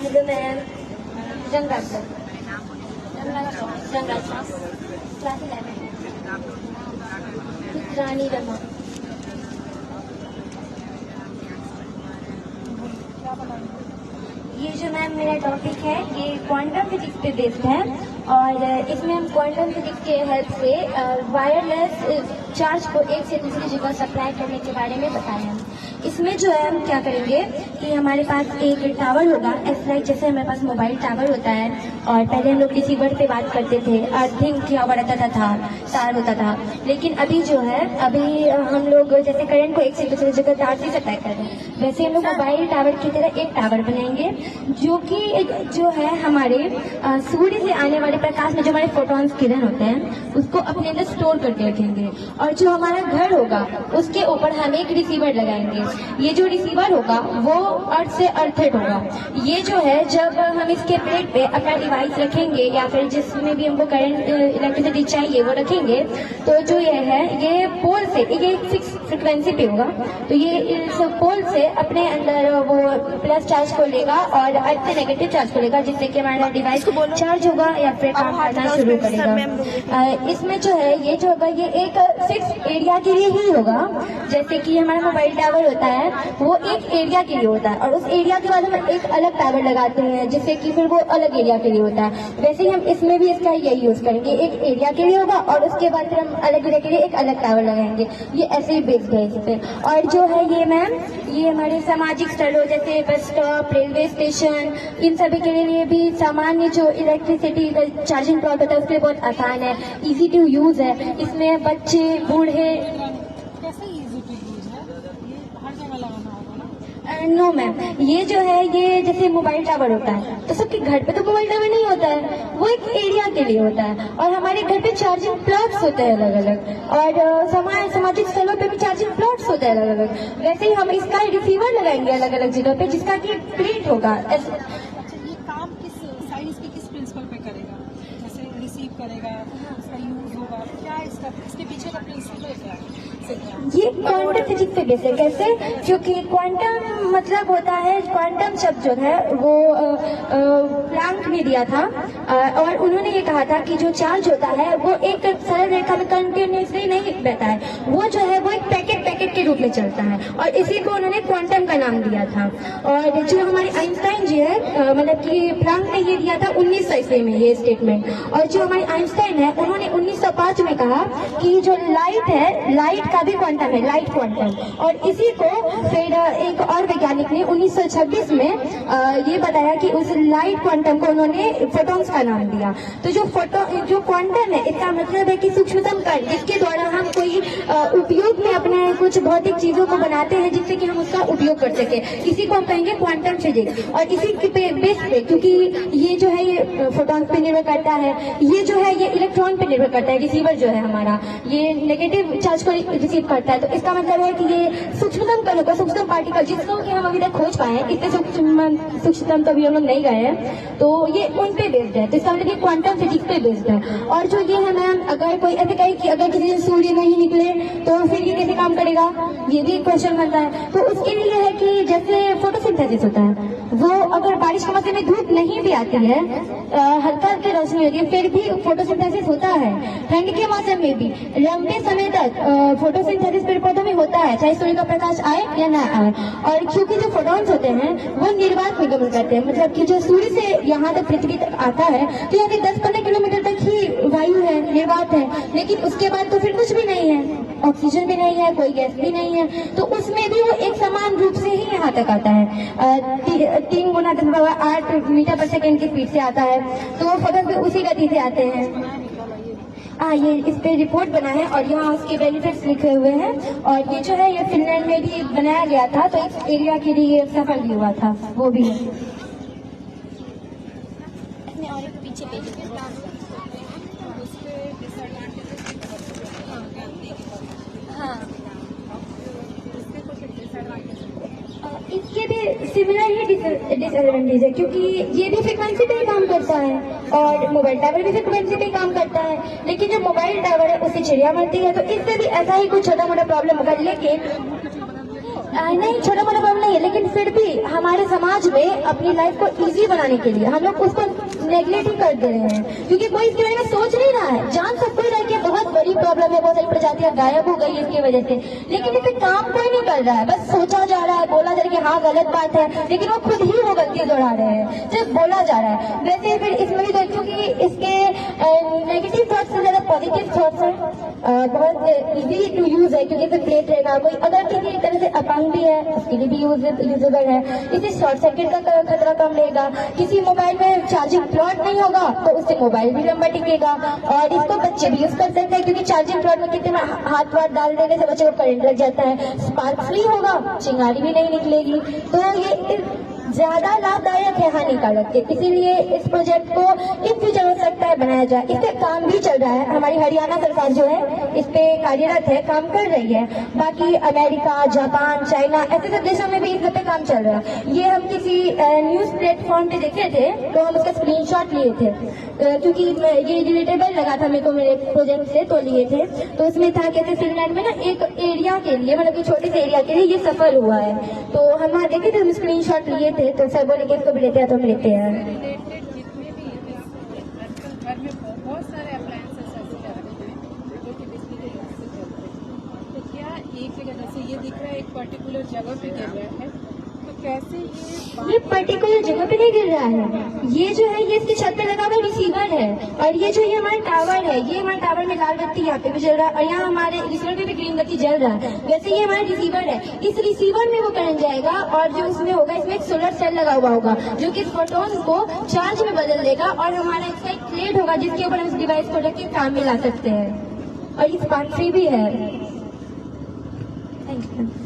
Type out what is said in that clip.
Hello ma'am. Rangaraj sir, Rangaraj class 11 Rani Rama. ये जो ma'am मेरा टॉपिक है ये क्वांटम फिजिक्स पे बेस्ड है और इसमें हम क्वांटम फिजिक्स के हेल्प से वायरलेस चार्ज को एक से दूसरी जगह सप्लाई करने के बारे में बताएं हम। इसमें जो है हम क्या करेंगे कि हमारे पास एक टावर होगा, ऐसा लाइक जैसे हमारे पास मोबाइल टावर होता है और पहले हम लोग रिसीवर पे बात करते थे, अर्थिंग क्या रहता था, तार होता था। लेकिन अभी जो है अभी हम लोग जैसे करंट को एक से दूसरी जगह तार से सप्लाई कर रहे हैं, वैसे हम लोग मोबाइल टावर की तरह एक टावर बनाएंगे जो कि जो है हमारे सूर्य से आने वाले प्रकाश में जो हमारे फोटॉन्स किरण होते हैं उसको अपने अंदर स्टोर करके रखेंगे। और जो हमारा घर होगा उसके ऊपर हम एक रिसीवर लगाएंगे। ये जो रिसीवर होगा वो अर्थ से अर्थेड होगा। ये जो है जब हम इसके प्लेट पे अपना डिवाइस रखेंगे या फिर जिसमें भी हमको करंट इलेक्ट्रिसिटी चाहिए वो रखेंगे, तो जो ये है ये पोल से ये एक फिक्स फ्रिक्वेंसी पे होगा, तो ये इस पोल से अपने अंदर वो प्लस चार्ज को लेगा और अर्थ से नेगेटिव चार्ज को लेगा, जिससे कि हमारा डिवाइस चार्ज होगा या फिर काम करना शुरू करेगा। इसमें जो है ये जो होगा ये एक फिक्स एरिया के लिए ही होगा। जैसे कि हमारा मोबाइल टावर होता है वो एक एरिया के लिए होता है और उस एरिया के बाद हम एक अलग टावर लगाते हैं जिससे कि फिर वो अलग एरिया के लिए होता है। वैसे ही हम इसमें भी इसका यही यूज करेंगे, एक एरिया के लिए होगा और उसके बाद फिर हम अलग एरिया के लिए एक अलग टावर लगाएंगे। ये ऐसे ही बेस्ड है इस पे। और जो है ये मैम ये हमारे सामाजिक स्थलों जैसे बस स्टॉप, रेलवे स्टेशन, इन सभी के लिए भी सामान्य जो इलेक्ट्रिसिटी चार्जिंग प्लॉट होता है उसके लिए बहुत आसान है, इजी टू यूज है। इसमें बच्चे बूढ़े नो मैम, ये जो है ये जैसे मोबाइल टावर होता है तो सबके घर पे तो मोबाइल टावर नहीं होता है, वो एक एरिया के लिए होता है। और हमारे घर पे चार्जिंग प्लॉट्स होते हैं अलग अलग और सामाजिक स्थलों पे भी चार्जिंग प्लॉट्स होते हैं अलग अलग। वैसे ही हम इसका रिसीवर लगाएंगे अलग अलग जगह पे जिसका कि प्रिंट होगा। अच्छा, ये काम किस साइंस के किस प्रिंसिपल पे करेगा? जैसे रिसीव करेगा, उसका यूज होगा, क्या इसके पीछे का प्रिंसिपल क्या है? ये क्वांटम फिजिक्स पे बेस है। कैसे? क्योंकि क्वांटम मतलब होता है, क्वांटम शब्द जो है वो प्लैंक ने दिया था और उन्होंने ये कहा था कि जो चार्ज होता है वो एक सरल रेखा में कंटिन्यूसली नहीं बहता है, वो जो है वो एक पैकेट के रूप में चलता है और इसी को उन्होंने क्वांटम का नाम दिया था। और जो हमारे आइंस्टाइन जी है मतलब कि प्लैंक ने ये दिया था 1900 ईस्वी में ये स्टेटमेंट। और जो हमारे आइंस्टाइन है उन्होंने 1905 में कहा कि जो लाइट है, लाइट का भी क्वांटम है, लाइट क्वांटम। और इसी को फिर एक और वैज्ञानिक ने 1926 में ये बताया कि उस लाइट क्वांटम को उन्होंने फोटॉन्स का नाम दिया। तो जो क्वांटम है इसका मतलब है कि सूक्ष्मतम कण जिसके द्वारा हम कोई उपयोग में अपने कुछ भौतिक चीजों को बनाते हैं जिससे कि हम उसका उपयोग कर सके, इसी को हम कहेंगे क्वांटम फिजिक्स। और इसी के बेस पे क्योंकि ये जो है ये फोटॉन्स पे निर्भर करता है, ये जो है ये इलेक्ट्रॉन पे निर्भर करता है। रिसीवर जो है हमारा ये नेगेटिव चार्ज को रिसीव करता है, तो इसका मतलब है कि ये सूक्ष्मतम कणों का सूक्ष्म पार्टिकल जिसको कि हम अभी तक खोज पाए हैं, इससे सूक्ष्मतम तो अभी हम लोग नहीं गए हैं, तो ये उन पे बेस्ड है। तो इसका मतलब ये क्वांटम फिजिक्स पे बेस्ड है। और जो ये है मैम अगर कोई ऐसे कहे कि अगर किसी दिन सूर्य नहीं निकले तो फिर ये कैसे काम करेगा, ये भी क्वेश्चन बनता है। तो उसके लिए है कि जैसे फोटोसिंथेसिस होता है वो अगर बारिश के मौसम में धूप नहीं भी आती है, हल्का हल्की रोशनी होती है, फिर भी फोटोसिंथेसिस होता है। ठंड के मौसम में भी लंबे समय तक फोटोसिंथेसिस पेड़ पौधों में होता है, चाहे सूर्य का प्रकाश आए या ना आए। और क्योंकि जो फोटॉन्स होते हैं वो निर्वात में गमन करते हैं, मतलब कि जो सूर्य से यहाँ तक पृथ्वी तक आता है तो यहाँ से 10-15 किलोमीटर तक ही वायु है, निर्वात है, लेकिन उसके बाद तो फिर कुछ भी नहीं है, ऑक्सीजन भी नहीं है, कोई गैस भी नहीं है, तो उसमें भी वो एक समान रूप से ही यहाँ तक आता है। 3 गुना 10⁸ मीटर पर सेकेंड की स्पीड से आता है, तो वो फोटोन भी उसी गति से आते हैं। ये इस पे रिपोर्ट बना है और यहाँ उसके बेनिफिट्स लिखे हुए हैं। और ये जो है ये फिनलैंड में भी बनाया गया था, तो इस एरिया के लिए सफल भी हुआ था, वो भी है। और एक पीछे पेज हाँ, इसके भी सिमिलर ही डिसएडवांटेज है क्योंकि ये भी फ्रिक्वेंसी पे ही काम करता है और मोबाइल टावर भी फ्रिक्वेंसी पे ही काम करता है। लेकिन जो मोबाइल टावर है उससे चिड़िया मरती है, तो इससे भी ऐसा ही कुछ छोटा मोटा प्रॉब्लम होगा। लेकिन नहीं, छोटा मोटा प्रॉब्लम नहीं है, लेकिन फिर भी हमारे समाज में अपनी लाइफ को इजी बनाने के लिए हम लोग उसको नेग्लेक्ट ही कर दे रहे हैं, क्योंकि कोई इसके बारे में सोच नहीं रहा है। जान सबको ही रहा है कि बहुत बड़ी प्रॉब्लम है, बहुत सारी प्रजातियां गायब हो गई है इसकी वजह से, लेकिन इस पे काम कोई नहीं कर रहा है। बस सोचा जा रहा है, बोला जा रहा है कि हाँ गलत बात है, लेकिन वो खुद ही वो गलती दोहरा रहे हैं, सिर्फ बोला जा रहा है। वैसे फिर इसमें भी देखो कि इसके नेगेटिव थॉट्स से ज्यादा पॉजिटिव थॉट्स है, बहुत इजी टू यूज है, क्योंकि इसे प्लेट रहेगा, कोई अगर किसी एक तरह से अपंग भी है उसके लिए भी यूजेबल है। इसे शॉर्ट सर्किट का खतरा कम रहेगा। किसी मोबाइल में चार्जिंग प्लॉट नहीं होगा तो उससे मोबाइल भी लंबा टिकेगा, और इसको बच्चे भी यूज कर सकते हैं, क्योंकि चार्जिंग प्लॉट में कितने हाथ वाथ डाल देने से बच्चे को करंट लग जाता है। स्पार्क फ्री होगा, चिंगारी भी नहीं निकलेगी, तो ये ज्यादा लाभदायक है हानिकारक के। इसीलिए इस प्रोजेक्ट को इन फ्यूचर हो सकता है बनाया जाए। इस पे काम भी चल रहा है, हमारी हरियाणा सरकार जो है इस पे कार्यरत है, काम कर रही है। बाकी अमेरिका, जापान, चाइना ऐसे सब देशों में भी इस पे काम चल रहा है। ये हम किसी न्यूज प्लेटफॉर्म पे देखे थे तो हम उसका स्क्रीनशॉट लिए थे, क्योंकि ये रिलेटेबल लगा था मेरे को मेरे प्रोजेक्ट से, तो लिए थे। तो उसमें था कैसे फिनलैंड में ना एक एरिया के लिए, मतलब कि छोटे से एरिया के लिए ये सफल हुआ है, तो हम वहाँ देखे थे, हम स्क्रीनशॉट लिए थे। तो सर बोले कि इसको भी लेते हैं, तो हम लेते हैं। रिलेटेड जितने भी आजकल घर में बहुत सारे अप्लायंसेस ऐसे आ रहे हैं जो कि बिजली के यूज से चलते हैं, तो क्या एक जगह जैसे ये दिख रहा है एक पर्टिकुलर जगह पे गिर रहा है, तो कैसे ये पर्टिकुलर जगह पे नहीं गिर रहा है, ये जो है ये इसकी छत पे लगा हुआ रिसीवर है, और ये जो ये हमारा टावर है, ये हमारे टावर में लाल बत्ती यहाँ पे भी जल रहा है, और यहाँ हमारे रिसीवर पे भी ग्रीन बत्ती जल रहा है। वैसे ये हमारा रिसीवर है, इस रिसीवर में वो करंट जाएगा, और जो उसमें होगा, इसमें एक सोलर सेल लगा हुआ होगा जो कि फोटोन को चार्ज में बदल देगा, और हमारा इसका एक प्लेट होगा जिसके ऊपर हम इस डिवाइस को रख के काम में ला सकते हैं, और ये स्पार्क फ्री भी है। Thank you.